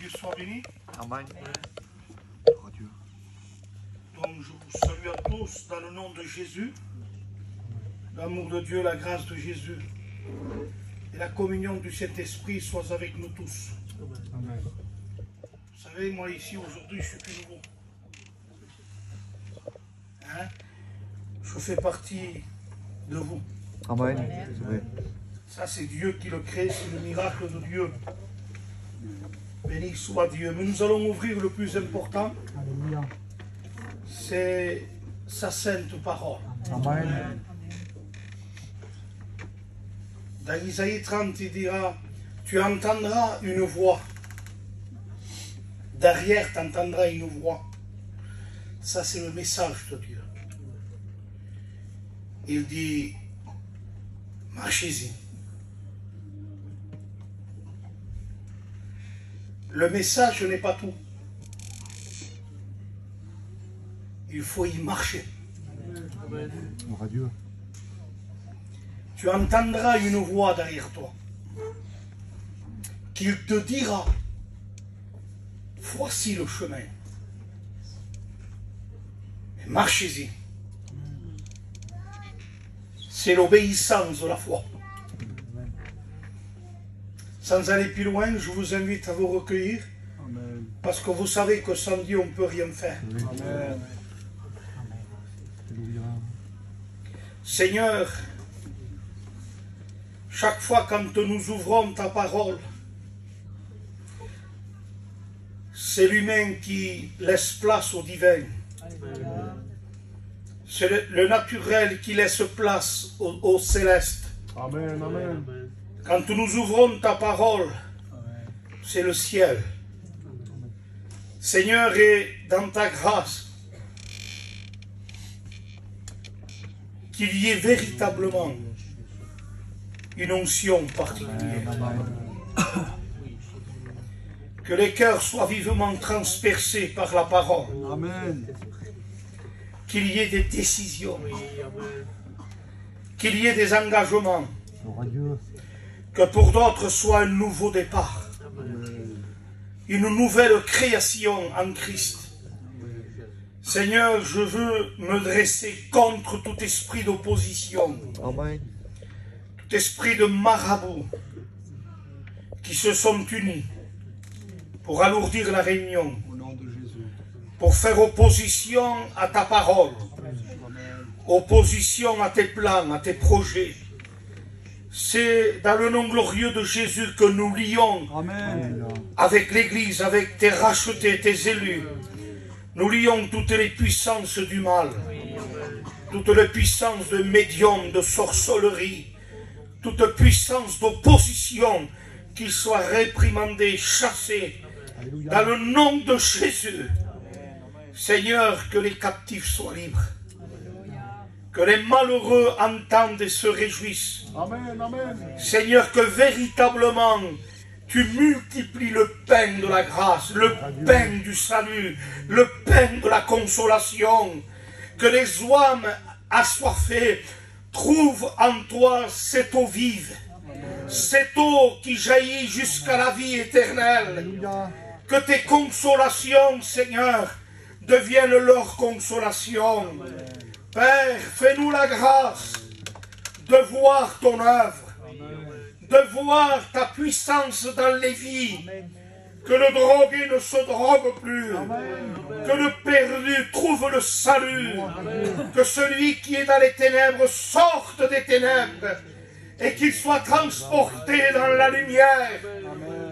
Dieu soit béni. Amen. Donc je vous salue à tous dans le nom de Jésus. L'amour de Dieu, la grâce de Jésus et la communion du Saint-Esprit soient avec nous tous. Amen. Vous savez, moi ici aujourd'hui, je suis plus nouveau. Hein? Je fais partie de vous. Amen. Ça, c'est Dieu qui le crée, c'est le miracle de Dieu. Béni soit Dieu. Mais nous allons ouvrir le plus important. C'est sa sainte parole. Amen. Dans Isaïe 30, il dira, tu entendras une voix. Derrière, tu entendras une voix. Ça, c'est le message de Dieu. Il dit, marchez-y. Le message n'est pas tout. Il faut y marcher. Dieu. Tu entendras une voix derrière toi qui te dira, voici le chemin. Marchez-y. C'est l'obéissance de la foi. Sans aller plus loin, je vous invite à vous recueillir. Amen. Parce que vous savez que sans Dieu, on ne peut rien faire. Amen. Seigneur, chaque fois quand nous ouvrons ta parole, c'est l'humain qui laisse place au divin. C'est le naturel qui laisse place au céleste. Amen, amen. Quand nous ouvrons ta parole, c'est le ciel. Seigneur, et dans ta grâce, qu'il y ait véritablement une onction particulière. Que les cœurs soient vivement transpercés par la parole. Amen. Qu'il y ait des décisions. Qu'il y ait des engagements. Que pour d'autres soit un nouveau départ. Une nouvelle création en Christ. Seigneur, je veux me dresser contre tout esprit d'opposition. Amen. Tout esprit de marabout qui se sont unis pour alourdir la réunion, pour faire opposition à ta parole, opposition à tes plans, à tes projets. C'est dans le nom glorieux de Jésus que nous lions Amen. Avec l'Église, avec tes rachetés, tes élus. Nous lions toutes les puissances du mal, toutes les puissances de médium, de sorcellerie, toute puissance d'opposition, qu'ils soient réprimandés, chassés, dans le nom de Jésus. Seigneur, que les captifs soient libres, que les malheureux entendent et se réjouissent. Amen, amen. Seigneur, que véritablement tu multiplies le pain de la grâce, le pain du salut, le pain de la consolation, que les âmes assoiffées trouvent en toi cette eau vive, cette eau qui jaillit jusqu'à la vie éternelle. Que tes consolations, Seigneur, deviennent leur consolation. Père, fais-nous la grâce de voir ton œuvre, de voir ta puissance dans les vies. Que le drogué ne se drogue plus, que le perdu trouve le salut, que celui qui est dans les ténèbres sorte des ténèbres et qu'il soit transporté dans la lumière.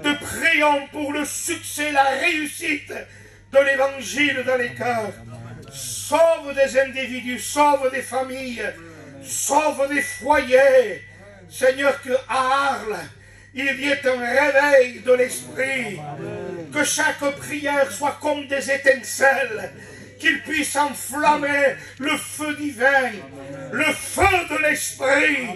Te prions pour le succès, la réussite de l'évangile dans les cœurs. Sauve des individus, sauve des familles, sauve des foyers. Seigneur, que à Arles, il y ait un réveil de l'esprit. Que chaque prière soit comme des étincelles, qu'il puisse enflammer le feu divin, le feu de l'esprit,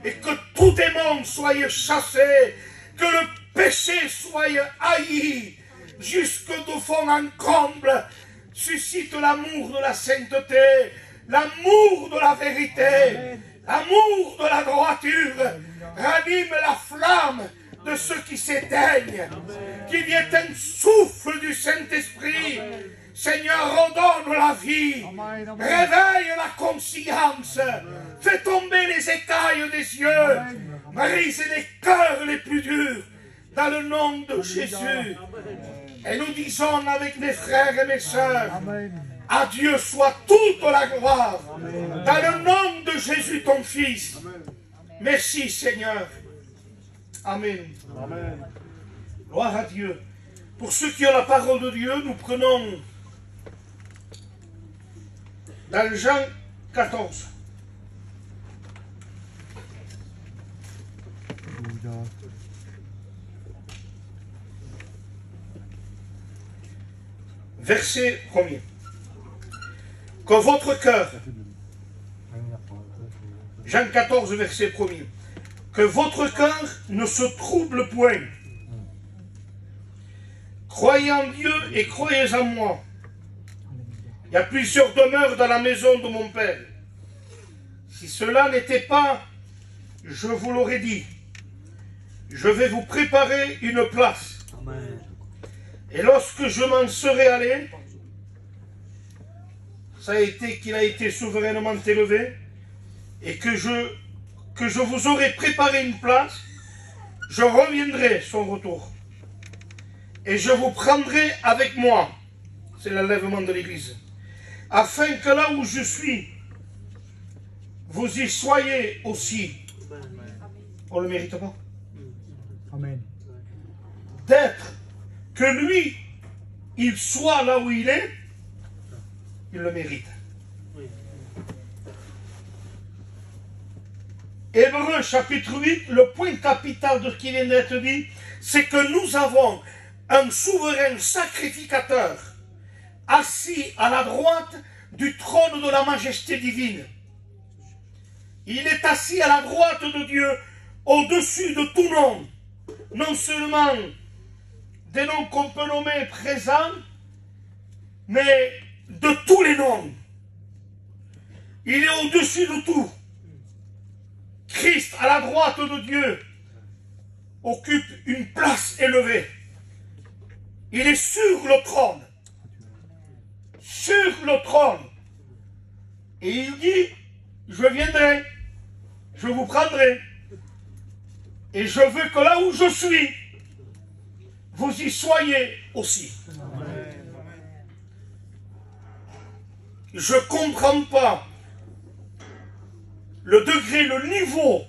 et que tout démon soit chassé, que le péché soit haï, jusque du fond en comble. Suscite l'amour de la sainteté, l'amour de la vérité, l'amour de la droiture. Ranime la flamme de ceux qui s'éteignent. Qu'il y ait un souffle du Saint-Esprit. Seigneur, redonne la vie. Réveille la conscience. Fais tomber les écailles des yeux. Brise les cœurs les plus durs. Dans le nom de Jésus. Et nous disons avec mes frères et mes sœurs, à Dieu soit toute la gloire. Dans le nom de Jésus, ton Fils. Merci Seigneur. Amen. Amen. Gloire à Dieu. Pour ceux qui ont la parole de Dieu, nous prenons dans Jean 14. Verset 1er. Que votre cœur, Jean 14, verset 1er, que votre cœur ne se trouble point. Croyez en Dieu et croyez en moi. Il y a plusieurs demeures dans la maison de mon Père. Si cela n'était pas, je vous l'aurais dit. Je vais vous préparer une place. Amen. Et lorsque je m'en serai allé, ça a été qu'il a été souverainement élevé, et que je vous aurai préparé une place, je reviendrai son retour. Et je vous prendrai avec moi, c'est l'enlèvement de l'Église, afin que là où je suis, vous y soyez aussi. On ne le mérite pas. Amen. D'être que lui, il soit là où il est, il le mérite. Hébreux chapitre 8, le point capital de ce qui vient d'être dit, c'est que nous avons un souverain sacrificateur assis à la droite du trône de la majesté divine. Il est assis à la droite de Dieu, au-dessus de tout nom, non seulement des noms qu'on peut nommer présents, mais de tous les noms. Il est au-dessus de tout. Christ, à la droite de Dieu, occupe une place élevée. Il est sur le trône. Sur le trône. Et il dit, je viendrai, je vous prendrai. Et je veux que là où je suis, vous y soyez aussi. Je ne comprends pas le degré, le niveau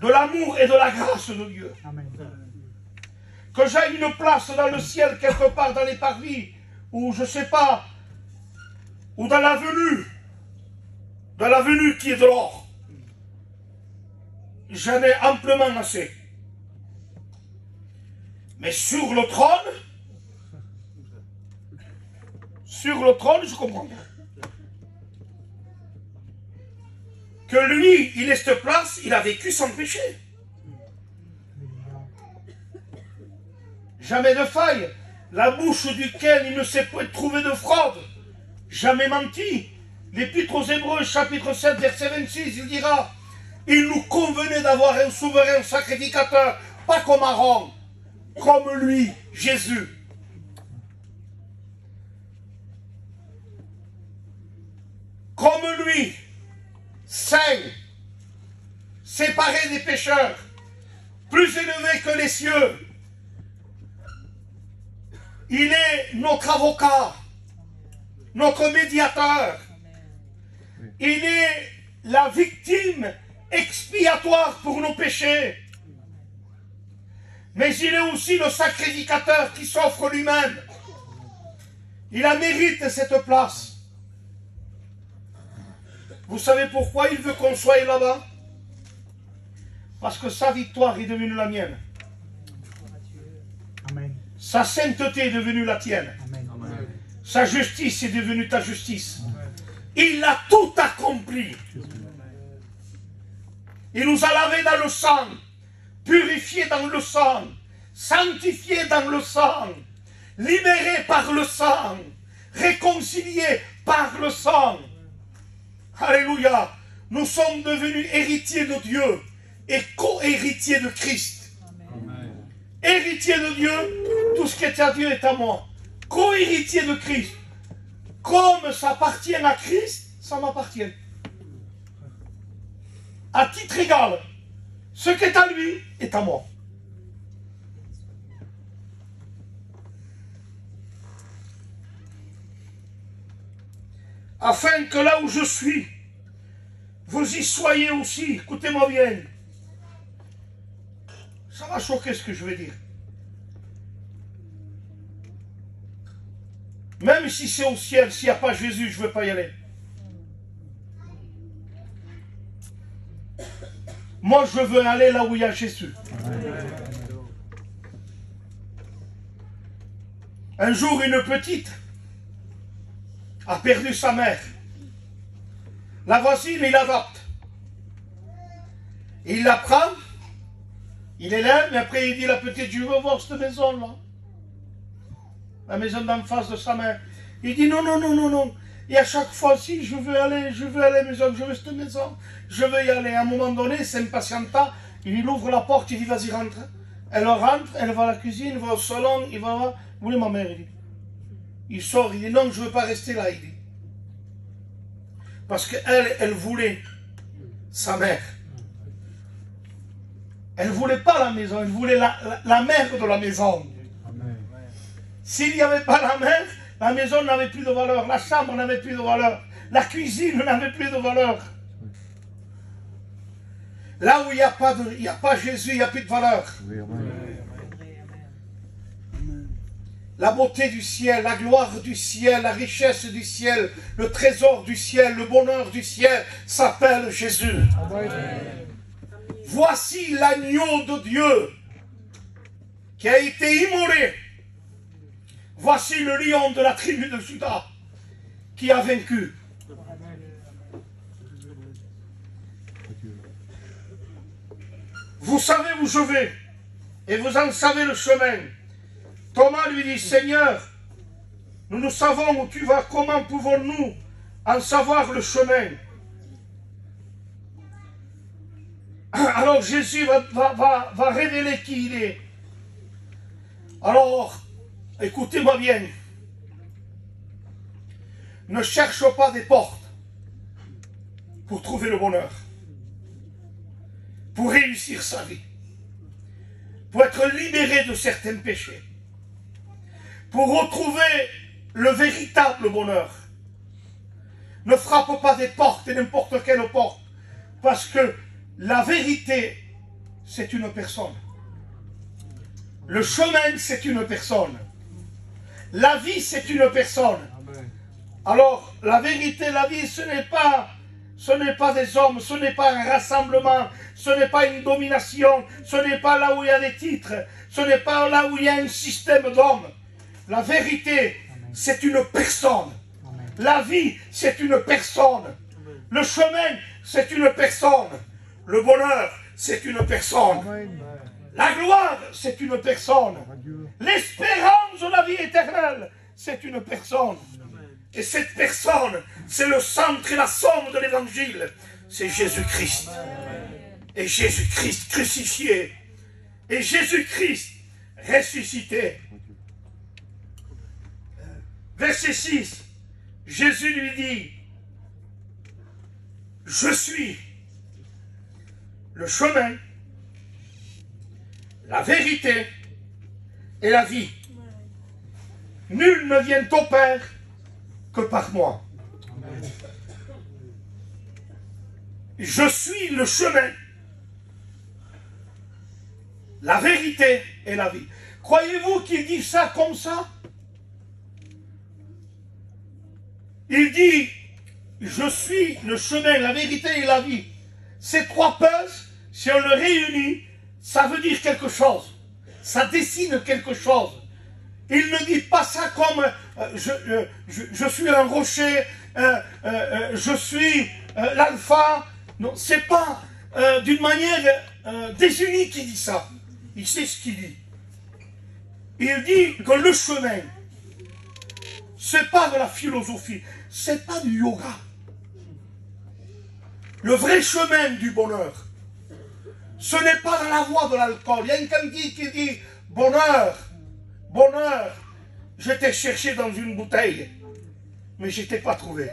de l'amour et de la grâce de Dieu. Amen. Que j'aille une place dans le ciel, quelque part dans les parvis, ou je ne sais pas, ou dans l'avenue qui est de l'or. J'en ai amplement assez. Mais sur le trône, je comprends pas. Que lui, il ait cette place, il a vécu sans péché. Jamais de faille. La bouche duquel il ne s'est point trouvé de fraude. Jamais menti. L'Épître aux Hébreux, chapitre 7, verset 26, il dira, il nous convenait d'avoir un souverain sacrificateur, pas comme Aaron, comme lui, Jésus. Comme lui, saint, séparé des pécheurs, plus élevé que les cieux. Il est notre avocat, notre médiateur. Il est la victime expiatoire pour nos péchés. Mais il est aussi le sacrificateur qui s'offre lui-même. Il a mérité cette place. Vous savez pourquoi il veut qu'on soit là-bas? Parce que sa victoire est devenue la mienne. Amen. Sa sainteté est devenue la tienne. Amen. Sa justice est devenue ta justice. Il a tout accompli. Il nous a lavés dans le sang, purifiés dans le sang, sanctifiés dans le sang, libérés par le sang, réconciliés par le sang. Alléluia. Nous sommes devenus héritiers de Dieu et co-héritiers de Christ. Héritier de Dieu, tout ce qui est à Dieu est à moi. Co-héritier de Christ. Comme ça appartient à Christ, ça m'appartient. À titre égal, ce qui est à lui est à moi. Afin que là où je suis, vous y soyez aussi. Écoutez-moi bien. Ça va choquer ce que je vais dire. Même si c'est au ciel, s'il n'y a pas Jésus, je ne veux pas y aller. Moi, je veux aller là où il y a Jésus. Un jour, une petite a perdu sa mère. La voisine, il l'adopte. Il la prend, il élève, mais après il dit, la petite, je veux voir cette maison-là. La maison d'en face de sa mère. Il dit, non, non, non, non, non. Et à chaque fois, si, je veux aller, maison, je veux cette maison, je veux y aller. À un moment donné, c'est impatienta, il ouvre la porte, il dit, vas-y, rentre. Elle rentre, elle va à la cuisine, elle va au salon, il va là. Où est ma mère, il dit. Il sort, il dit, non, je ne veux pas rester là, il dit. Parce qu'elle, elle voulait sa mère. Elle ne voulait pas la maison, elle voulait la mère de la maison. S'il n'y avait pas la mère, la maison n'avait plus de valeur, la chambre n'avait plus de valeur, la cuisine n'avait plus de valeur. Là où il n'y a pas Jésus, il n'y a plus de valeur. La beauté du ciel, la gloire du ciel, la richesse du ciel, le trésor du ciel, le bonheur du ciel s'appelle Jésus. Voici l'agneau de Dieu qui a été immolé. Voici le lion de la tribu de Juda qui a vaincu. Vous savez où je vais et vous en savez le chemin. Thomas lui dit, Seigneur, nous savons où tu vas, comment pouvons-nous en savoir le chemin? Alors Jésus va révéler qui il est. Alors, écoutez-moi bien. Ne cherche pas des portes pour trouver le bonheur, pour réussir sa vie, pour être libéré de certains péchés, pour retrouver le véritable bonheur. Ne frappe pas des portes et n'importe quelle porte, parce que la vérité, c'est une personne. Le chemin, c'est une personne. La vie, c'est une personne. Alors, la vérité, la vie, ce n'est pas des hommes, ce n'est pas un rassemblement, ce n'est pas une domination, ce n'est pas là où il y a des titres, ce n'est pas là où il y a un système d'hommes. La vérité, c'est une personne. La vie, c'est une personne. Le chemin, c'est une personne. Le bonheur, c'est une personne. La gloire, c'est une personne. L'espérance de la vie éternelle, c'est une personne. Et cette personne, c'est le centre et la somme de l'évangile. C'est Jésus-Christ. Et Jésus-Christ crucifié. Et Jésus-Christ ressuscité. Verset 6. Jésus lui dit, je suis le chemin, la vérité et la vie. Nul ne vient au Père que par moi. Je suis le chemin, la vérité et la vie. Croyez-vous qu'il dit ça comme ça? Il dit, je suis le chemin, la vérité et la vie. Ces trois puzzles, si on le réunit, ça veut dire quelque chose. Ça dessine quelque chose. Il ne dit pas ça comme je suis un rocher, je suis l'alpha. Non, c'est pas d'une manière désunie qu'il dit ça. Il sait ce qu'il dit. Il dit que le chemin, c'est pas de la philosophie, c'est pas du yoga. Le vrai chemin du bonheur, ce n'est pas dans la voie de l'alcool. Il y a quelqu'un qui dit, bonheur, bonheur. Je t'ai cherché dans une bouteille, mais je ne t'ai pas trouvé.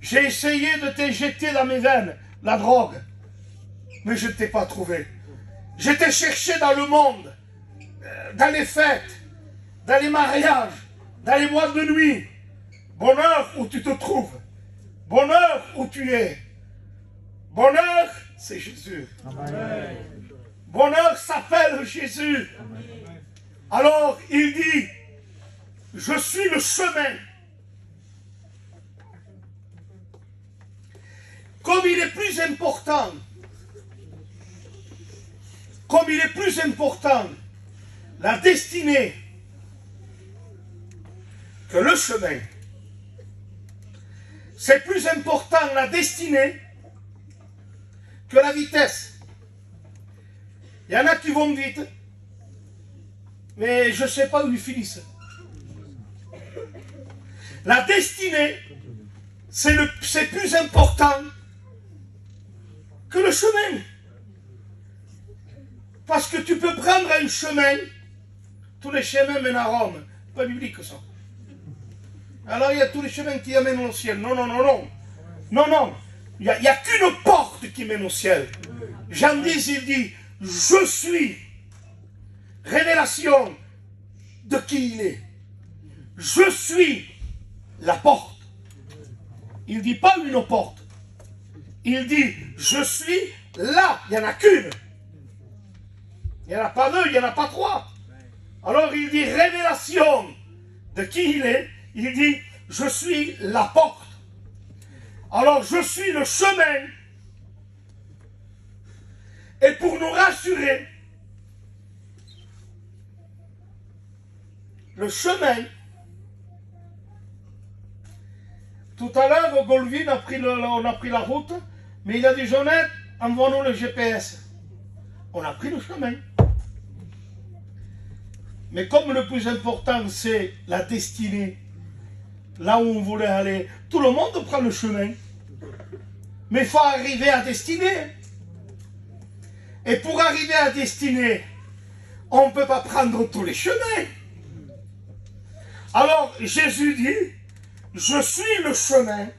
J'ai essayé de te jeter dans mes veines la drogue, mais je ne t'ai pas trouvé. Je t'ai cherché dans le monde, dans les fêtes, dans les mariages, dans les boîtes de nuit. Bonheur où tu te trouves, bonheur où tu es. Bonheur, c'est Jésus. Amen. Bonheur s'appelle Jésus. Amen. Alors il dit, je suis le chemin. Comme il est plus important, la destinée que le chemin, c'est plus important la destinée que la vitesse. Il y en a qui vont vite, mais je ne sais pas où ils finissent. La destinée, c'est plus important que le chemin. Parce que tu peux prendre un chemin, tous les chemins mènent à Rome. Pas biblique ça. Alors il y a tous les chemins qui amènent au ciel. Non, non, non, non. Non, non. Il n'y a qu'une porte qui mène au ciel. Jean 10, il dit, je suis révélation de qui il est. Je suis la porte. Il ne dit pas une porte. Il dit, je suis là. Il n'y en a qu'une. Il n'y en a pas deux, il n'y en a pas trois. Alors il dit, révélation de qui il est. Il dit, je suis la porte. Alors je suis le chemin. Et pour nous rassurer, le chemin, tout à l'heure, Golvin on a pris la route, mais il a dit, Jonette, envoie-nous le GPS. On a pris le chemin. Mais comme le plus important, c'est la destinée, là où on voulait aller, tout le monde prend le chemin. Mais il faut arriver à destinée. Et pour arriver à destinée, on ne peut pas prendre tous les chemins. Alors Jésus dit, je suis le chemin.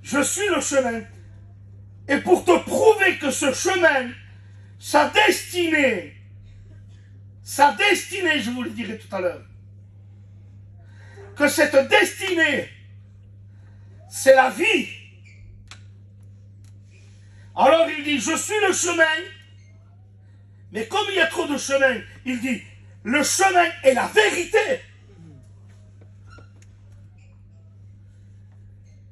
Je suis le chemin. Et pour te prouver que ce chemin, sa destinée, je vous le dirai tout à l'heure, que cette destinée, c'est la vie. Alors il dit, je suis le chemin, mais comme il y a trop de chemin, il dit, le chemin est la vérité.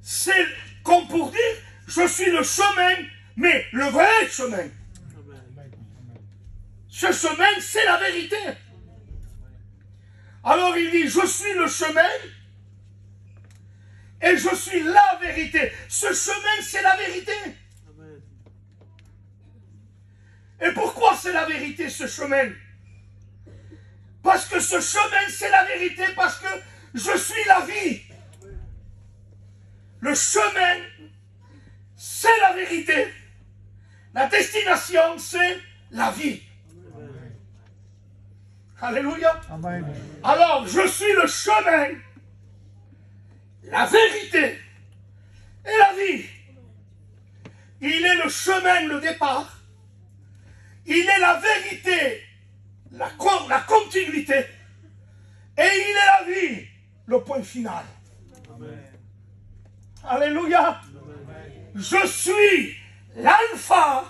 C'est comme pour dire, je suis le chemin, mais le vrai chemin. Ce chemin, c'est la vérité. Alors il dit, je suis le chemin et je suis la vérité. Ce chemin, c'est la vérité. Et pourquoi c'est la vérité, ce chemin? Parce que ce chemin, c'est la vérité, parce que je suis la vie. Le chemin, c'est la vérité. La destination, c'est la vie. Alléluia. Amen. Alors, je suis le chemin, la vérité et la vie. Il est le chemin, le départ. Il est la vérité, la continuité. Et il est la vie, le point final. Amen. Alléluia. Amen. Je suis l'alpha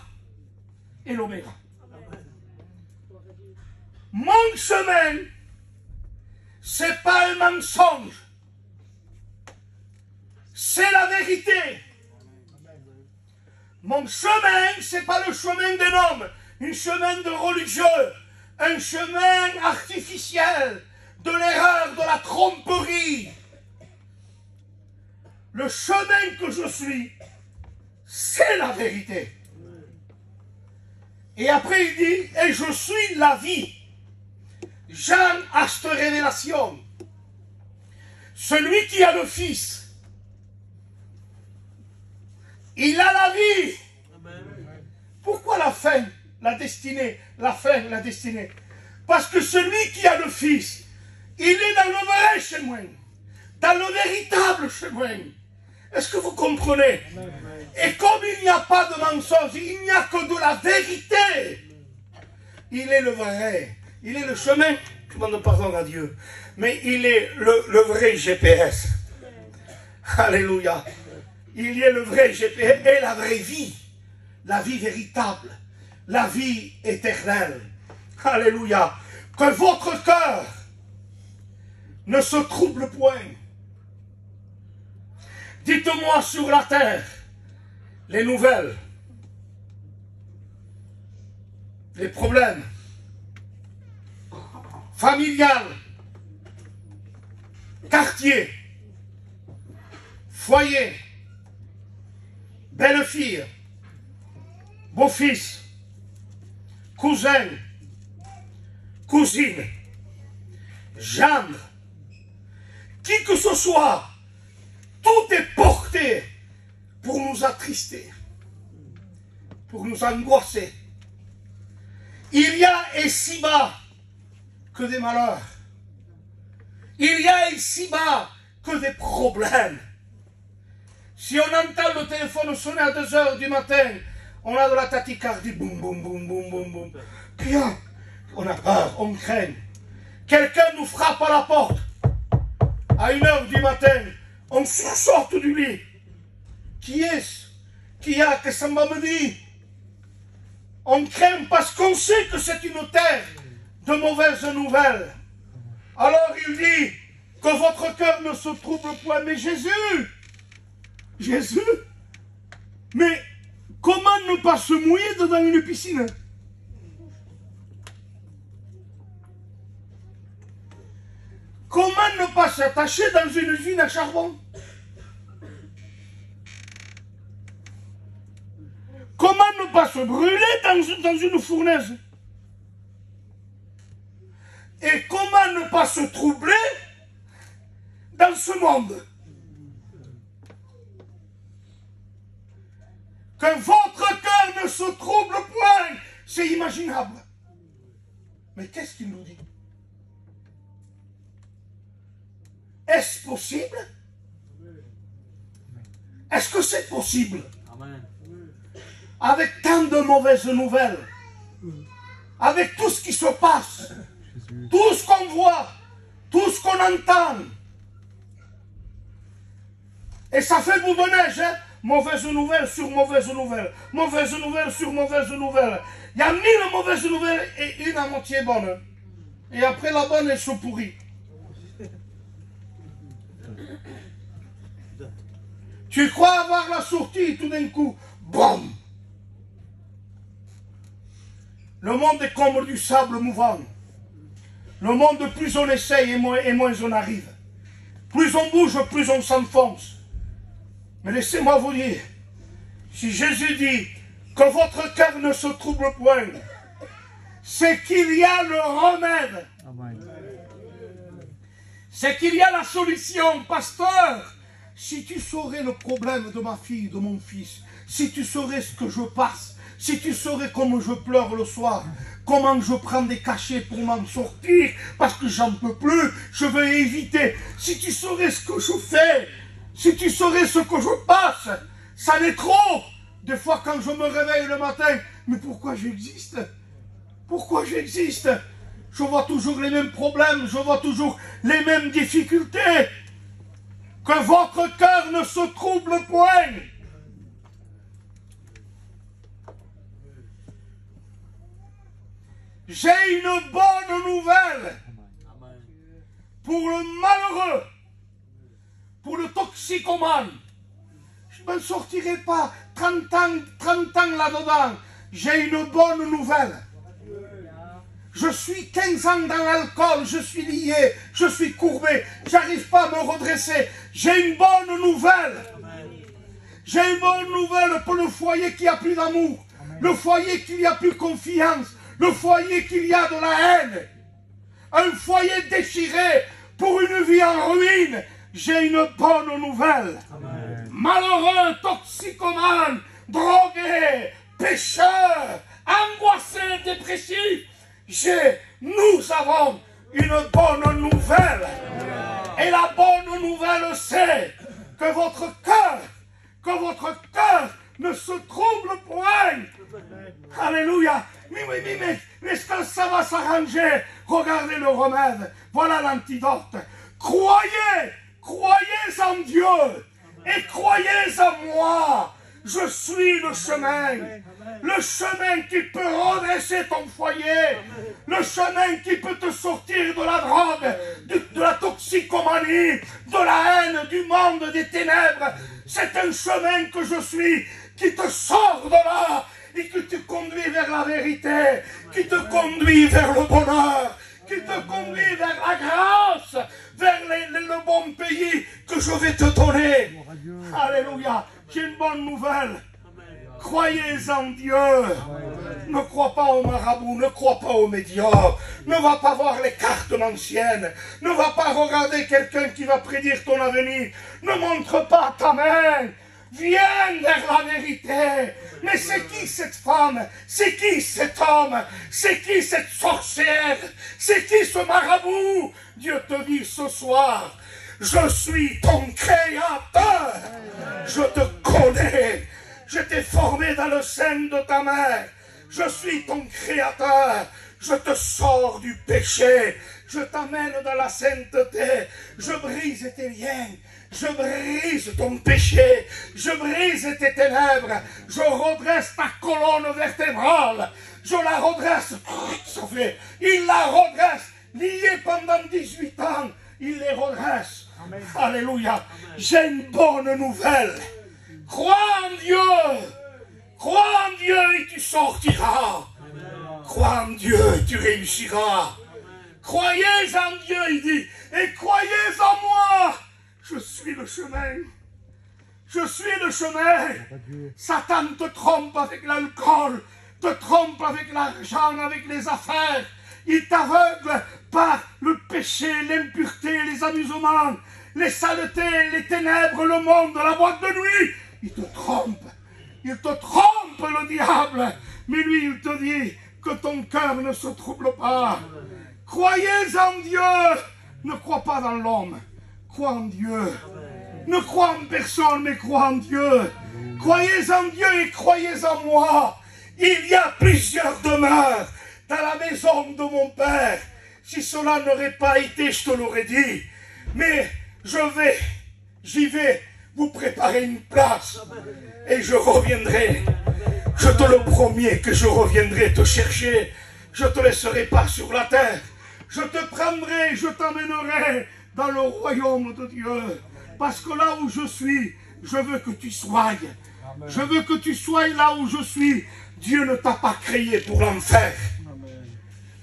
et l'oméga. Mon chemin, c'est pas un mensonge. C'est la vérité. Mon chemin, c'est pas le chemin d'un homme, un chemin de religieux, un chemin artificiel, de l'erreur, de la tromperie. Le chemin que je suis, c'est la vérité. Et après il dit, et je suis la vie. Jean a cette révélation. Celui qui a le Fils, il a la vie. Amen. Pourquoi la fin? la destinée, la fin, la destinée. Parce que celui qui a le Fils, il est dans le vrai chemin, dans le véritable chemin. Est-ce que vous comprenez? Et comme il n'y a pas de mensonge, il n'y a que de la vérité. Il est le vrai, il est le chemin, je demande pardon à Dieu, mais il est le vrai GPS. Alléluia. Il est le vrai GPS et la vraie vie, la vie véritable, la vie éternelle. Alléluia. Que votre cœur ne se trouble point. Dites-moi sur la terre les nouvelles, les problèmes familiales, quartier, foyer, belle-fille, beau-fils, cousin, cousine, gendre, qui que ce soit, tout est porté pour nous attrister, pour nous angoisser. Il y a ici-bas que des malheurs. Il y a ici-bas que des problèmes. Si on entend le téléphone sonner à 2 h du matin, on a de la tachycardie, boum, boum, boum, boum, boum, boum. Puis on a peur, on craint. Quelqu'un nous frappe à la porte à 1 h du matin, on sort du lit. Qui est-ce? Qui a que ça m'a dit? On craint parce qu'on sait que c'est une terre de mauvaises nouvelles. Alors il dit que votre cœur ne se trouble point. Mais Jésus, mais comment ne pas se mouiller dans une piscine? Comment ne pas s'attacher dans une usine à charbon? Comment ne pas se brûler dans une fournaise? Et comment ne pas se troubler dans ce monde? Que votre cœur ne se trouble point, c'est imaginable. Mais qu'est-ce qu'il nous dit? Est-ce possible? Est-ce que c'est possible? Amen. Avec tant de mauvaises nouvelles, avec tout ce qui se passe, tout ce qu'on voit, tout ce qu'on entend. Et ça fait boule de neige, hein? Mauvaise nouvelle sur mauvaise nouvelle, mauvaise nouvelle sur mauvaise nouvelle. Il y a 1000 mauvaises nouvelles et une à moitié bonne. Et après la bonne, elle se pourrit. Tu crois avoir la sortie, tout d'un coup, boum! Le monde est comme du sable mouvant. Le monde, plus on essaye et moins on arrive. Plus on bouge, plus on s'enfonce. Mais laissez-moi vous dire, si Jésus dit que votre cœur ne se trouble point, c'est qu'il y a le remède. C'est qu'il y a la solution, pasteur. Si tu saurais le problème de ma fille, de mon fils, si tu saurais ce que je passe, si tu saurais comment je pleure le soir, comment je prends des cachets pour m'en sortir, parce que j'en peux plus, je veux éviter. Si tu saurais ce que je fais, si tu saurais ce que je passe, ça n'est trop. Des fois quand je me réveille le matin, mais pourquoi j'existe? Pourquoi j'existe? Je vois toujours les mêmes problèmes, je vois toujours les mêmes difficultés. Que votre cœur ne se trouble point. J'ai une bonne nouvelle pour le malheureux, pour le toxicomane. Je ne m'en sortirai pas 30 ans là-dedans. J'ai une bonne nouvelle. Je suis 15 ans dans l'alcool, je suis lié, je suis courbé, j'arrive pas à me redresser. J'ai une bonne nouvelle. J'ai une bonne nouvelle pour le foyer qui a plus d'amour, le foyer qui a plus confiance, le foyer qu'il y a de la haine. Un foyer déchiré pour une vie en ruine. J'ai une bonne nouvelle. Amen. Malheureux, toxicomane, drogué, pécheur, angoissé, dépressif, nous avons une bonne nouvelle. Et la bonne nouvelle, c'est que votre cœur ne se trouble point. Alléluia. Mais est-ce que ça va s'arranger? Regardez le remède. Voilà l'antidote. Croyez en Dieu et croyez en moi. Je suis le chemin qui peut redresser ton foyer, le chemin qui peut te sortir de la drogue, de la toxicomanie, de la haine, du monde, des ténèbres. C'est un chemin que je suis, qui te sort de là et qui te conduit vers la vérité, qui te conduit vers le bonheur, qui te conduit vers la grâce, vers le bon pays que je vais te donner. Alléluia. J'ai une bonne nouvelle. Croyez en Dieu. Ne crois pas aux marabouts, ne crois pas aux médiocres. Ne va pas voir les cartes anciennes. Ne va pas regarder quelqu'un qui va prédire ton avenir. Ne montre pas ta main. Viens vers la vérité. Mais c'est qui cette femme? C'est qui cet homme? C'est qui cette sorcière? C'est qui ce marabout? Dieu te dit ce soir, je suis ton créateur. Je te connais. Je t'ai formé dans le sein de ta mère. Je suis ton créateur. Je te sors du péché. Je t'amène dans la sainteté. Je brise tes liens. Je brise ton péché. Je brise tes ténèbres. Je redresse ta colonne vertébrale. Je la redresse. Ça fait. Il la redresse. Liée pendant 18 ans. Il les redresse. Amen. Alléluia. J'ai une bonne nouvelle. Crois en Dieu. Crois en Dieu et tu sortiras. Crois en Dieu et tu réussiras. Croyez en Dieu, il dit. Et croyez en moi. Je suis le chemin. Je suis le chemin. Satan te trompe avec l'alcool, te trompe avec l'argent, avec les affaires. Il t'aveugle par le péché, l'impureté, les amusements, les saletés, les ténèbres, le monde, la boîte de nuit. Il te trompe. Il te trompe, le diable. Mais lui, il te dit que ton cœur ne se trouble pas. Croyez en Dieu. Ne crois pas dans l'homme. Crois en Dieu. Ne crois en personne, mais crois en Dieu. Croyez en Dieu et croyez en moi. Il y a plusieurs demeures dans la maison de mon Père. Si cela n'aurait pas été, je te l'aurais dit. Mais j'y vais vous préparer une place. Et je reviendrai. Je te le promets que je reviendrai te chercher. Je ne te laisserai pas sur la terre. Je te prendrai, je t'amènerai dans le royaume de Dieu. Parce que là où je suis, je veux que tu sois. Je veux que tu sois là où je suis. Dieu ne t'a pas créé pour l'enfer.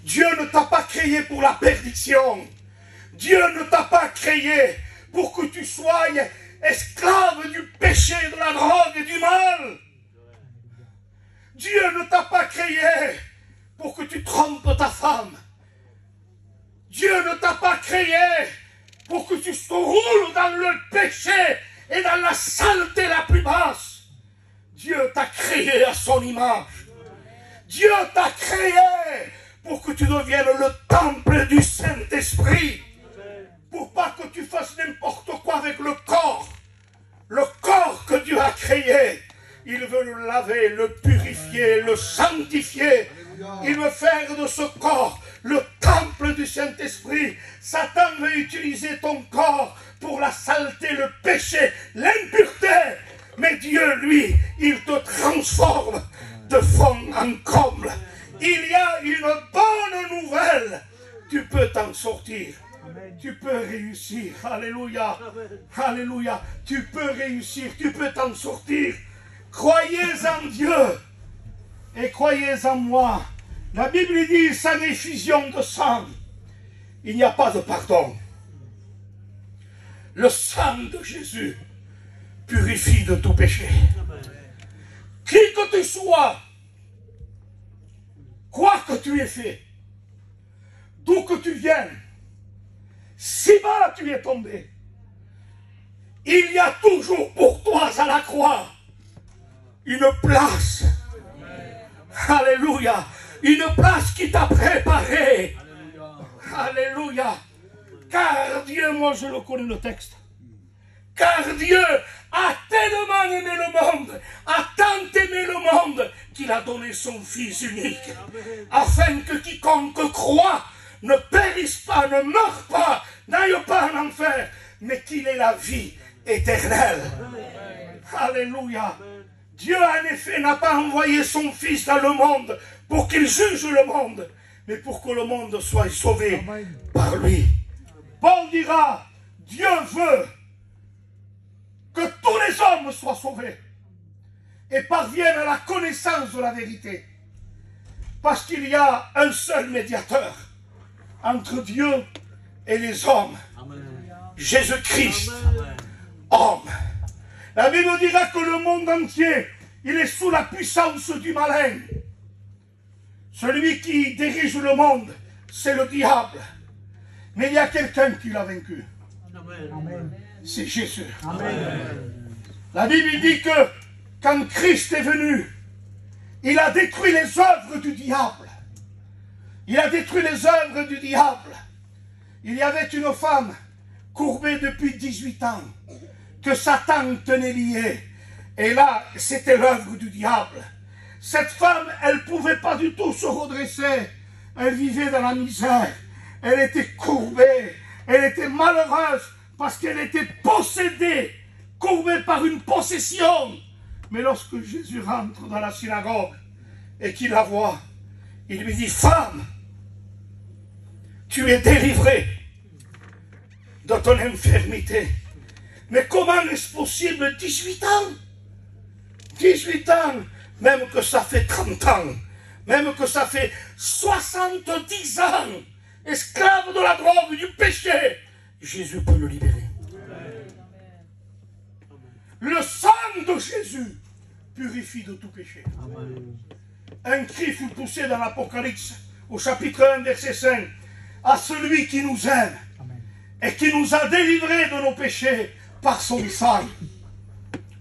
Dieu ne t'a pas créé pour la perdition. Dieu ne t'a pas créé pour que tu sois esclave du péché, de la drogue et du mal. Dieu ne t'a pas créé pour que tu trompes ta femme. Dieu ne t'a pas créé pour que tu te roules dans le péché et dans la saleté la plus basse. Dieu t'a créé à son image. Dieu t'a créé pour que tu deviennes le temple du Saint-Esprit. Pour pas que tu fasses n'importe quoi avec le corps. Le corps que Dieu a créé. Il veut le laver, le purifier, le sanctifier. Il veut faire de ce corps le temple du Saint-Esprit. Satan veut utiliser ton corps pour la saleté, le péché, l'impureté. Mais Dieu, lui, il te transforme de fond en comble. Il y a une bonne nouvelle. Tu peux t'en sortir. Tu peux réussir. Alléluia. Alléluia. Tu peux réussir. Tu peux t'en sortir. Croyez en Dieu et croyez en moi. La Bible dit, sans effusion de sang, il n'y a pas de pardon. Le sang de Jésus purifie de tout péché. Qui que tu sois, quoi que tu aies fait, d'où que tu viennes, si bas tu es tombé, il y a toujours pour toi à la croix une place. Alléluia. Une place qui t'a préparée. Alléluia. Car Dieu, moi je le connais le texte. Car Dieu a tellement aimé le monde, a tant aimé le monde, qu'il a donné son Fils unique, afin que quiconque croit ne périsse pas, ne meure pas, n'aille pas en enfer, mais qu'il ait la vie éternelle. Alléluia. Dieu en effet n'a pas envoyé son Fils dans le monde pour qu'il juge le monde, mais pour que le monde soit sauvé par lui. Paul dira, Dieu veut que tous les hommes soient sauvés et parviennent à la connaissance de la vérité. Parce qu'il y a un seul médiateur entre Dieu et les hommes. Jésus-Christ, homme. La Bible dira que le monde entier, il est sous la puissance du malin. Celui qui dirige le monde, c'est le diable. Mais il y a quelqu'un qui l'a vaincu. C'est Jésus. Amen. La Bible dit que quand Christ est venu, il a détruit les œuvres du diable. Il a détruit les œuvres du diable. Il y avait une femme courbée depuis 18 ans que Satan tenait liée. Et là, c'était l'œuvre du diable. Cette femme, elle ne pouvait pas du tout se redresser. Elle vivait dans la misère. Elle était courbée. Elle était malheureuse parce qu'elle était possédée, courbée par une possession. Mais lorsque Jésus rentre dans la synagogue et qu'il la voit, il lui dit, femme, tu es délivrée de ton infirmité. Mais comment est-ce possible 18 ans? 18 ans, même que ça fait 30 ans, même que ça fait 70 ans, esclave de la drogue, du péché, Jésus peut le libérer. Le sang de Jésus purifie de tout péché. Un cri fut poussé dans l'Apocalypse, au chapitre 1, verset 5, à celui qui nous aime et qui nous a délivrés de nos péchés par son sang.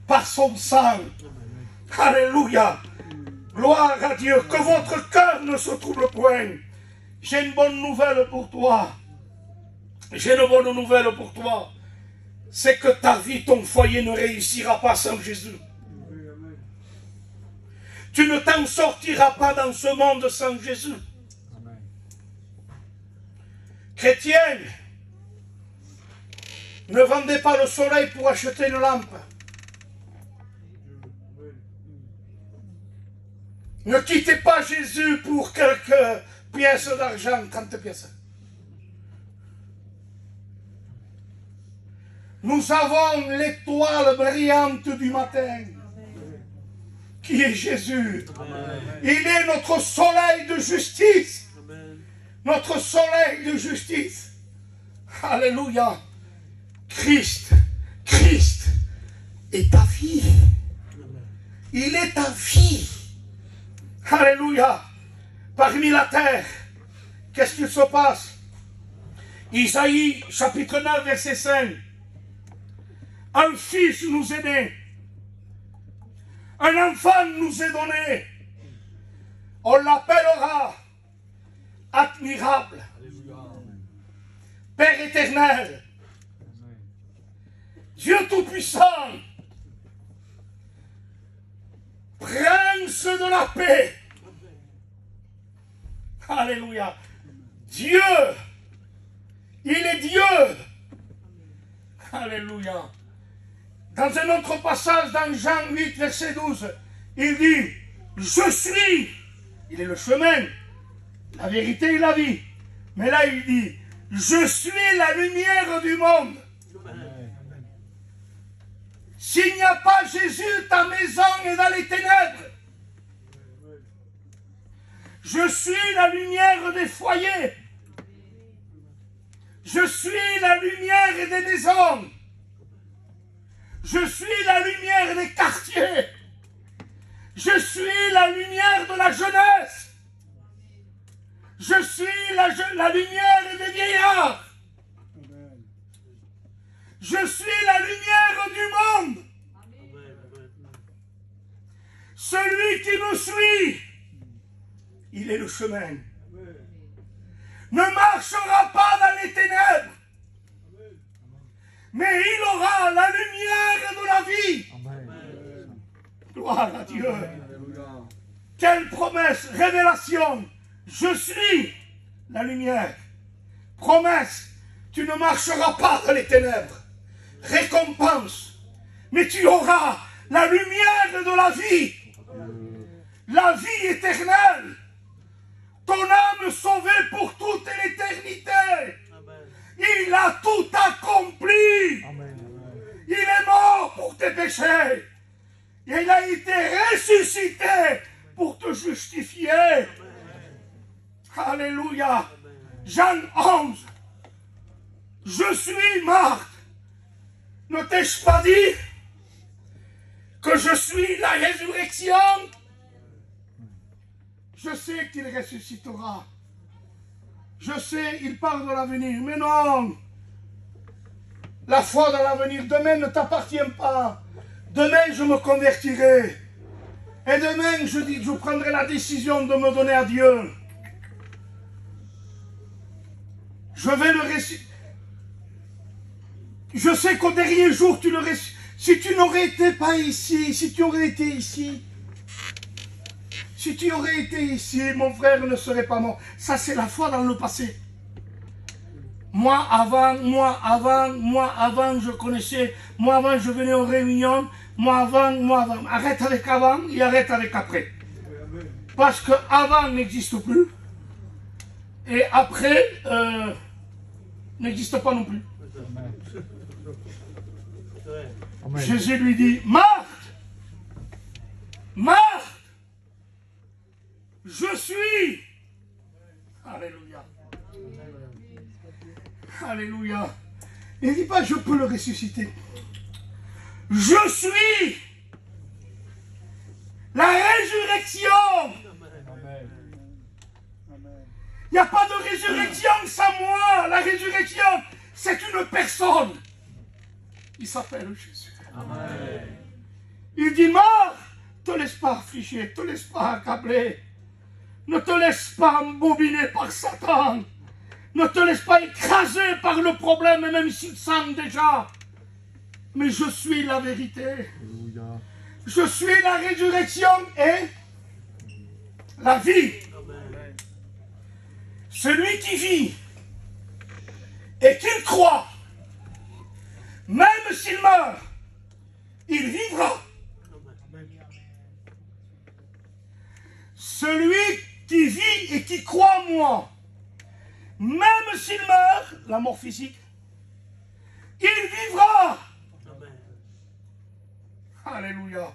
Par son sang. Alléluia. Gloire à Dieu. Que votre cœur ne se trouble point. J'ai une bonne nouvelle pour toi. J'ai une bonne nouvelle pour toi. C'est que ta vie, ton foyer ne réussira pas sans Jésus. Tu ne t'en sortiras pas dans ce monde sans Jésus. Chrétiens, ne vendez pas le soleil pour acheter une lampe. Ne quittez pas Jésus pour quelques pièces d'argent, 30 pièces. Nous avons l'étoile brillante du matin, qui est Jésus. Il est notre soleil de justice. Notre soleil de justice. Alléluia. Christ est ta vie. Il est ta vie. Alléluia. Parmi la terre, qu'est-ce qu'il se passe? Isaïe, chapitre 9, verset 5. Un fils nous est né. Un enfant nous est donné. On l'appellera admirable. Père éternel. Dieu Tout-Puissant. Prince de la paix. Alléluia. Dieu. Il est Dieu. Alléluia. Dans un autre passage, dans Jean 8, verset 12, il dit, je suis, il est le chemin, la vérité et la vie. Mais là, il dit, je suis la lumière du monde. S'il n'y a pas Jésus, ta maison est dans les ténèbres. Je suis la lumière des foyers. Je suis la lumière des maisons. Je suis la lumière des quartiers. Je suis la lumière de la jeunesse. Je suis la lumière des vieillards. Je suis la lumière du monde. Celui qui me suit il est le chemin. Ne marchera pas dans les ténèbres, mais il aura la lumière de la vie. Amen. Gloire à Dieu. Quelle promesse, révélation. Je suis la lumière. Promesse, tu ne marcheras pas dans les ténèbres. Récompense, mais tu auras la lumière de la vie. La vie éternelle. Ton âme sauvée pour toute l'éternité. Il a tout accompli. Amen. Il est mort pour tes péchés. Il a été ressuscité pour te justifier. Alléluia. Jean 11. Je suis Marthe. Ne t'ai-je pas dit que je suis la résurrection? Je sais qu'il ressuscitera. Je sais, il parle de l'avenir. Mais non. La foi dans l'avenir, demain ne t'appartient pas. Demain, je me convertirai. Et demain, je prendrai la décision de me donner à Dieu. Je vais le ressusciter. Je sais qu'au dernier jour, tu le ressusciteras. Si tu n'aurais été pas ici, si tu aurais été ici, mon frère ne serait pas mort. Ça, c'est la foi dans le passé. Moi, avant, je connaissais. Moi, avant, je venais aux réunions. Moi, avant. Arrête avec avant et arrête avec après. Parce que avant n'existe plus. Et après, n'existe pas non plus. Amen. Jésus lui dit, Marthe, Marthe, je suis. Alléluia. Alléluia. Il ne dit pas, je peux le ressusciter. Je suis la résurrection. Amen. Il n'y a pas de résurrection sans moi. La résurrection, c'est une personne. Il s'appelle Jésus. Amen. Il dit, Marthe, ne te laisse pas affliger, ne te laisse pas accabler. Ne te laisse pas embobiner par Satan. Ne te laisse pas écraser par le problème, même s'il sent déjà. Mais je suis la vérité. Alléluia. Je suis la résurrection et la vie. Celui qui vit et qu'il croit, même s'il meurt, il vivra. Celui qui vit et qui croit en moi, même s'il meurt, la mort physique, il vivra. Alléluia.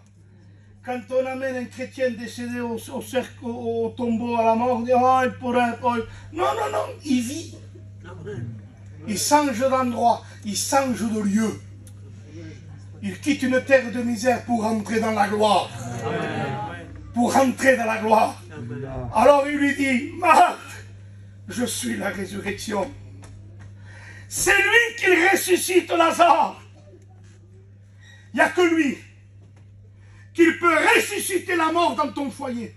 Quand on amène un chrétien décédé au cercle, au tombeau, à la mort, on dit, oh, il pourrait, oh. Non, il vit. Il change d'endroit, il change de lieu. Il quitte une terre de misère pour entrer dans la gloire. Pour entrer dans la gloire. Alors il lui dit, Marthe, je suis la résurrection. C'est lui qui ressuscite Lazare. Il n'y a que lui qui peut ressusciter la mort dans ton foyer.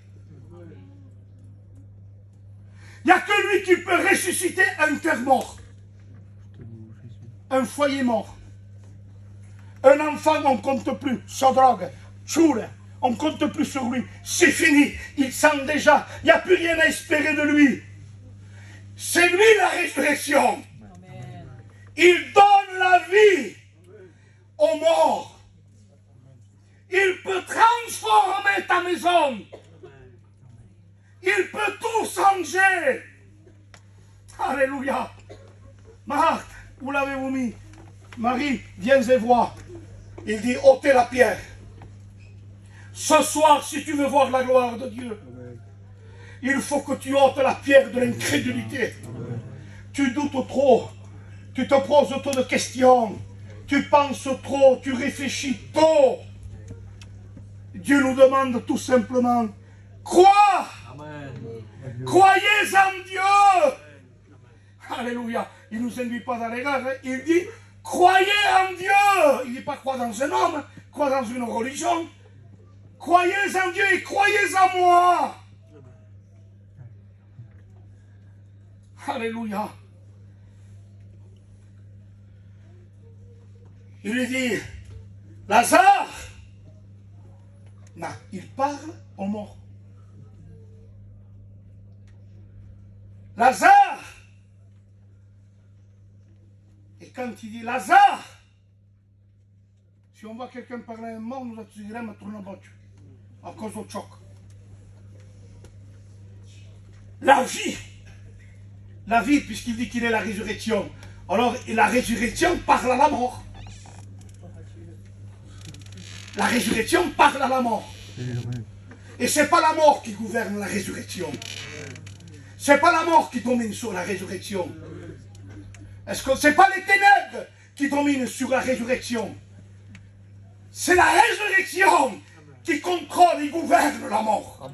Il n'y a que lui qui peut ressusciter un cœur mort. Un foyer mort. Un enfant, on ne compte plus. Sans drogue, choule, on ne compte plus sur lui. C'est fini. Il sent déjà. Il n'y a plus rien à espérer de lui. C'est lui la résurrection. Amen. Il donne la vie aux morts. Il peut transformer ta maison. Il peut tout changer. Alléluia. Marthe, où l'avez-vous mis? Marie, viens et vois. Il dit, ôtez la pierre. Ce soir, si tu veux voir la gloire de Dieu, il faut que tu ôtes la pierre de l'incrédulité. Tu doutes trop. Tu te poses trop de questions. Tu penses trop. Tu réfléchis trop. Dieu nous demande tout simplement, crois. Amen. Croyez en Dieu. Alléluia. Il ne nous induit pas dans l'erreur. Il dit, croyez en Dieu. Il ne dit pas crois dans un homme, crois dans une religion. Croyez en Dieu et croyez en moi. Alléluia. Il lui dit, Lazare, non, il parle aux morts. Lazare. Et quand il dit Lazare, si on voit quelqu'un parler à un mort, nous attirons à tourner en voiture, à cause du choc. La vie, puisqu'il dit qu'il est la résurrection. Alors, la résurrection parle à la mort. La résurrection parle à la mort. Et ce n'est pas la mort qui gouverne la résurrection. Ce n'est pas la mort qui domine sur la résurrection. Est-ce que ce n'est pas les ténèbres qui dominent sur la résurrection? C'est la résurrection qui contrôle et gouverne la mort.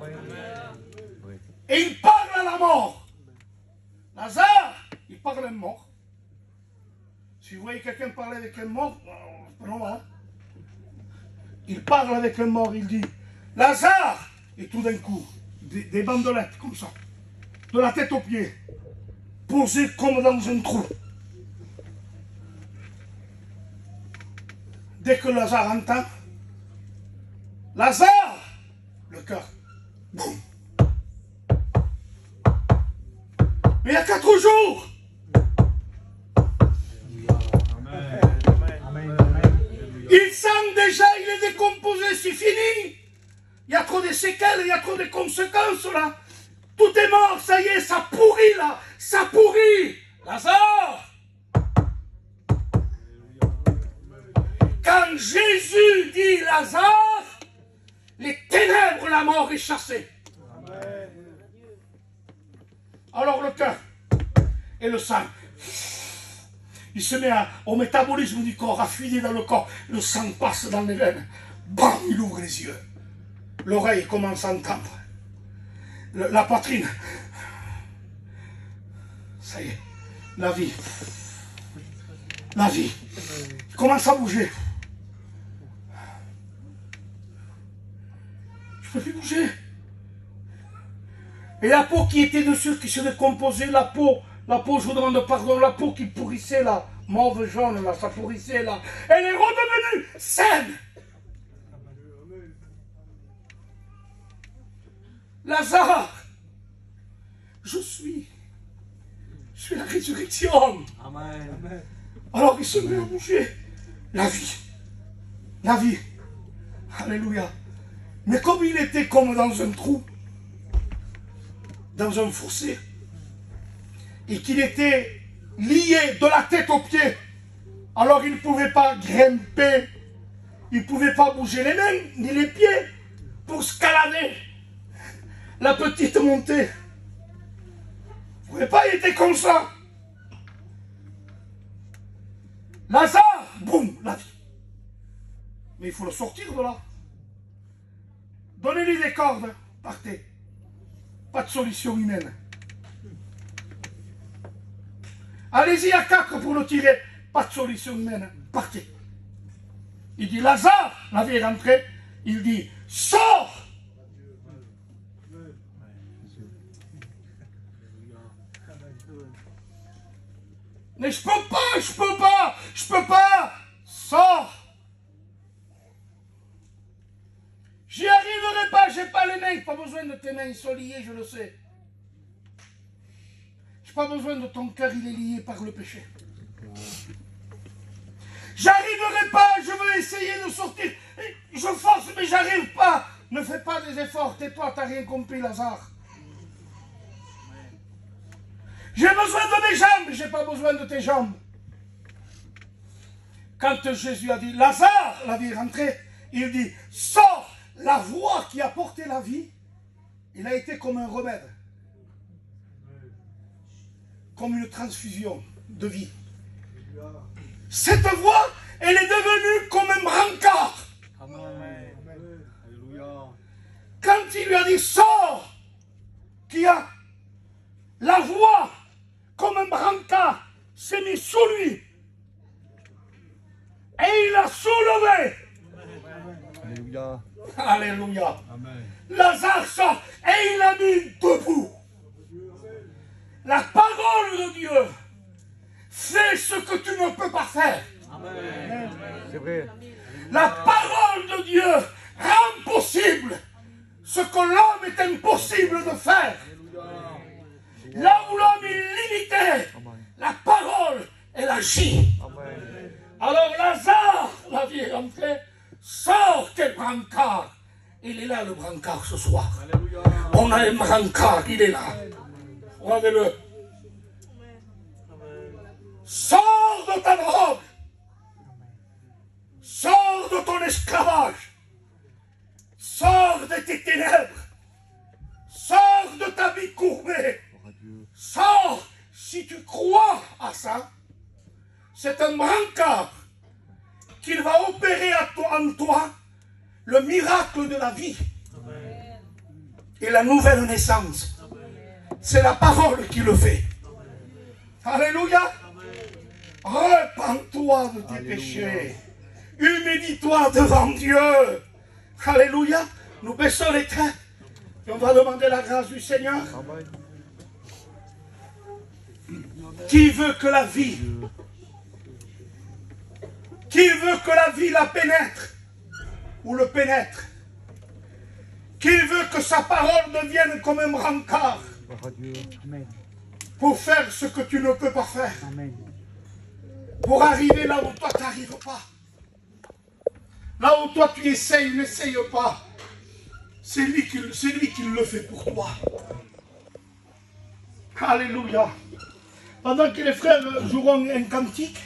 Et il parle à la mort. Lazare, il parle à un mort. Si vous voyez quelqu'un parler avec un mort, non, hein. Il parle avec un mort, il dit Lazare, et tout d'un coup, des bandelettes comme ça, de la tête aux pieds, posées comme dans un trou. Dès que Lazare entend, Lazare, le cœur, boum. Mais il y a 4 jours. Il sent déjà, il est décomposé, c'est fini. Il y a trop de séquelles, il y a trop de conséquences là. Tout est mort, ça y est, ça pourrit là, ça pourrit. Lazare. Quand Jésus dit Lazare, les ténèbres, la mort est chassée. Alors le cœur et le sang, il se met au métabolisme du corps, à fuiter dans le corps. Le sang passe dans les veines. Bam, il ouvre les yeux. L'oreille commence à entendre. La poitrine. Ça y est, la vie. La vie. Il commence à bouger. Je ne peux plus bouger. Et la peau qui était dessus, qui se décomposait, la peau, je vous demande pardon, la peau qui pourrissait là, mauve jaune là, ça pourrissait là, elle est redevenue saine. Lazare, je suis la résurrection. Amen. Alors il se met à bouger. La vie. Alléluia. Mais comme il était comme dans un trou, dans un fossé, et qu'il était lié de la tête aux pieds, alors il ne pouvait pas grimper, il ne pouvait pas bouger les mains ni les pieds pour escalader la petite montée. Vous ne pouvez pas, il était comme ça. Lazare, boum, la vie. Mais il faut le sortir de là. Donnez-lui des cordes, partez. Pas de solution humaine. Allez-y à 4 pour le tirer. Pas de solution humaine. Partez. Il dit Lazare, la vie est rentrée. Il dit sors. Mais je peux pas. Sors. J'y arriverai pas, j'ai pas les mains. Pas besoin de tes mains, ils sont liés, je le sais. J'ai pas besoin de ton cœur, il est lié par le péché. J'arriverai pas, je veux essayer de sortir. Je force, mais j'arrive pas. Ne fais pas des efforts, tais-toi, t'as rien compris, Lazare. J'ai besoin de mes jambes, j'ai pas besoin de tes jambes. Quand Jésus a dit Lazare, la vie est rentrée, il dit sors. La voix qui a porté la vie, il a été comme un remède, comme une transfusion de vie. Cette voix, elle est devenue comme un brancard. Amen. Quand il lui a dit sors, qui a la voix comme un brancard s'est mis sous lui et il l'a soulevé. Alléluia. Alléluia. Amen. Lazare sort et il l'a mis debout. La parole de Dieu fait ce que tu ne peux pas faire. C'est vrai. La parole de Dieu rend possible ce que l'homme est impossible de faire. Là où l'homme est limité, la parole, elle agit. Alors Lazare, la vie est rentrée, sort tes brancards. Il est là le brancard ce soir. On a un brancard, il est là. Regardez-le. Sors de ta drogue. Sors de ton esclavage. Sors de tes ténèbres. Sors de ta vie courbée. Sors si tu crois à ça. C'est un brancard qu'il va opérer en toi le miracle de la vie et la nouvelle naissance. C'est la parole qui le fait. Alléluia. Repends-toi de tes péchés. Humilie-toi devant Dieu. Alléluia. Nous baissons les têtes et on va demander la grâce du Seigneur. Qui veut que la vie la pénètre ou le pénètre? Qui veut que sa parole devienne comme un brancard pour faire ce que tu ne peux pas faire? Pour arriver là où toi tu n'arrives pas. Là où toi tu essayes, n'essaye pas. C'est lui qui le fait pour toi. Alléluia. Pendant que les frères joueront un cantique,